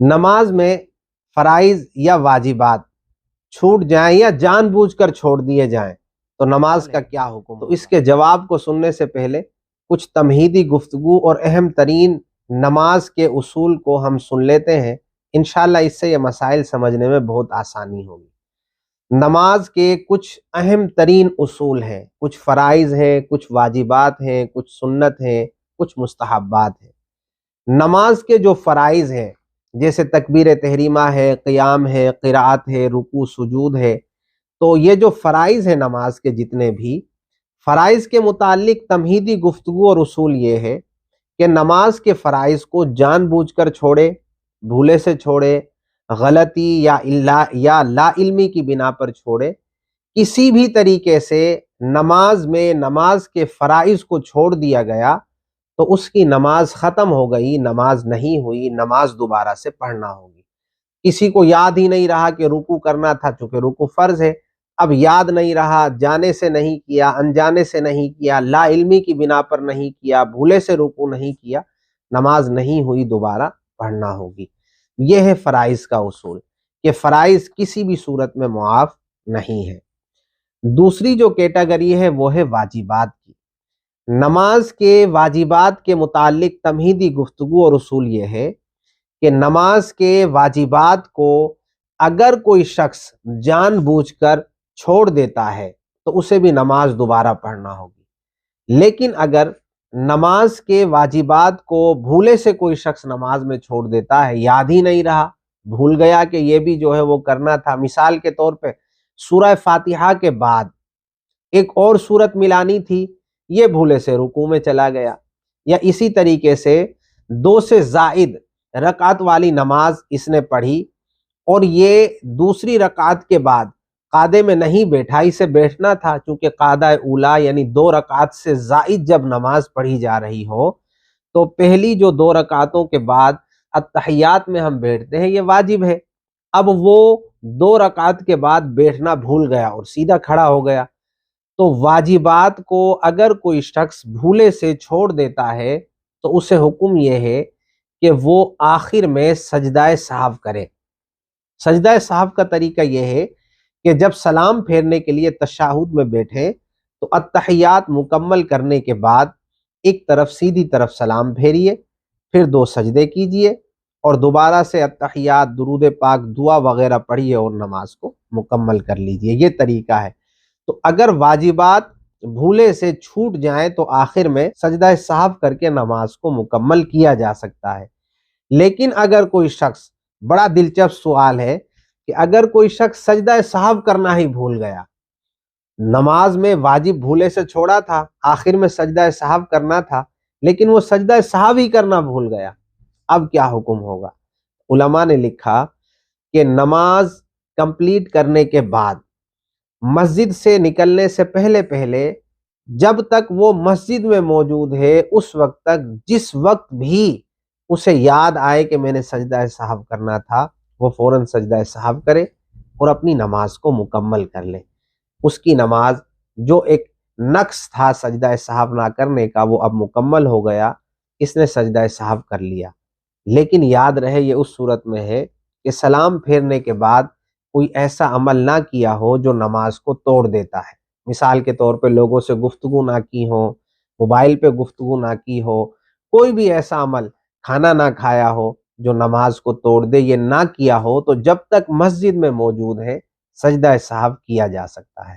نماز میں فرائض یا واجبات چھوٹ جائیں یا جان بوجھ کر چھوڑ دیے جائیں تو نماز کا کیا حکم؟ تو اس کے جواب کو سننے سے پہلے کچھ تمہیدی گفتگو اور اہم ترین نماز کے اصول کو ہم سن لیتے ہیں۔ انشاءاللہ اس سے یہ مسائل سمجھنے میں بہت آسانی ہوگی۔ نماز کے کچھ اہم ترین اصول ہیں، کچھ فرائض ہیں، کچھ واجبات ہیں، کچھ سنت ہیں، کچھ مستحبات ہیں۔ نماز کے جو فرائض ہیں جیسے تکبیر تحریمہ ہے، قیام ہے، قرات ہے، رکوع سجود ہے، تو یہ جو فرائض ہیں نماز کے جتنے بھی فرائض کے متعلق تمہیدی گفتگو اور اصول یہ ہے کہ نماز کے فرائض کو جان بوجھ کر چھوڑے، بھولے سے چھوڑے، غلطی یا لا علمی کی بنا پر چھوڑے، کسی بھی طریقے سے نماز میں نماز کے فرائض کو چھوڑ دیا گیا تو اس کی نماز ختم ہو گئی، نماز نہیں ہوئی، نماز دوبارہ سے پڑھنا ہوگی۔ کسی کو یاد ہی نہیں رہا کہ رکوع کرنا تھا، چونکہ رکوع فرض ہے، اب یاد نہیں رہا، جانے سے نہیں کیا، انجانے سے نہیں کیا، لا علمی کی بنا پر نہیں کیا، بھولے سے رکوع نہیں کیا، نماز نہیں ہوئی، دوبارہ پڑھنا ہوگی۔ یہ ہے فرائض کا اصول کہ فرائض کسی بھی صورت میں معاف نہیں ہے۔ دوسری جو کیٹیگری ہے وہ ہے واجبات کی۔ نماز کے واجبات کے متعلق تمہیدی گفتگو اور اصول یہ ہے کہ نماز کے واجبات کو اگر کوئی شخص جان بوجھ کر چھوڑ دیتا ہے تو اسے بھی نماز دوبارہ پڑھنا ہوگی، لیکن اگر نماز کے واجبات کو بھولے سے کوئی شخص نماز میں چھوڑ دیتا ہے، یاد ہی نہیں رہا، بھول گیا کہ یہ بھی جو ہے وہ کرنا تھا، مثال کے طور پہ سورہ فاتحہ کے بعد ایک اور سورت ملانی تھی، یہ بھولے سے رکوع میں چلا گیا، یا اسی طریقے سے 2 سے زائد رکعت والی نماز اس نے پڑھی اور یہ دوسری رکعت کے بعد قعدے میں نہیں بیٹھا، اسے بیٹھنا تھا، چونکہ قعدہ اولا یعنی 2 رکعت سے زائد جب نماز پڑھی جا رہی ہو تو پہلی جو 2 رکعتوں کے بعد التحیات میں ہم بیٹھتے ہیں یہ واجب ہے۔ اب وہ 2 رکعت کے بعد بیٹھنا بھول گیا اور سیدھا کھڑا ہو گیا، تو واجبات کو اگر کوئی شخص بھولے سے چھوڑ دیتا ہے تو اسے حکم یہ ہے کہ وہ آخر میں سجدہ سہو کرے۔ سجدہ سہو کا طریقہ یہ ہے کہ جب سلام پھیرنے کے لیے تشہد میں بیٹھیں تو التحیات مکمل کرنے کے بعد ایک طرف سیدھی طرف سلام پھیریے، پھر 2 سجدے کیجئے اور دوبارہ سے التحیات، درود پاک، دعا وغیرہ پڑھیے اور نماز کو مکمل کر لیجئے۔ یہ طریقہ ہے۔ تو اگر واجبات بھولے سے چھوٹ جائیں تو آخر میں سجدہ سہو کر کے نماز کو مکمل کیا جا سکتا ہے۔ لیکن اگر کوئی شخص، بڑا دلچسپ سوال ہے کہ اگر کوئی شخص سجدہ سہو کرنا ہی بھول گیا، نماز میں واجب بھولے سے چھوڑا تھا، آخر میں سجدہ سہو کرنا تھا، لیکن وہ سجدہ سہو ہی کرنا بھول گیا، اب کیا حکم ہوگا؟ علماء نے لکھا کہ نماز کمپلیٹ کرنے کے بعد مسجد سے نکلنے سے پہلے جب تک وہ مسجد میں موجود ہے اس وقت تک جس وقت بھی اسے یاد آئے کہ میں نے سجدہ سہو کرنا تھا وہ فوراً سجدہ سہو کرے اور اپنی نماز کو مکمل کر لے۔ اس کی نماز جو ایک نقص تھا سجدہ سہو نہ کرنے کا وہ اب مکمل ہو گیا، اس نے سجدہ سہو کر لیا۔ لیکن یاد رہے یہ اس صورت میں ہے کہ سلام پھیرنے کے بعد کوئی ایسا عمل نہ کیا ہو جو نماز کو توڑ دیتا ہے۔ مثال کے طور پہ لوگوں سے گفتگو نہ کی ہو، موبائل پہ گفتگو نہ کی ہو، کوئی بھی ایسا عمل، کھانا نہ کھایا ہو جو نماز کو توڑ دے، یہ نہ کیا ہو تو جب تک مسجد میں موجود ہے سجدہ سہو کیا جا سکتا ہے۔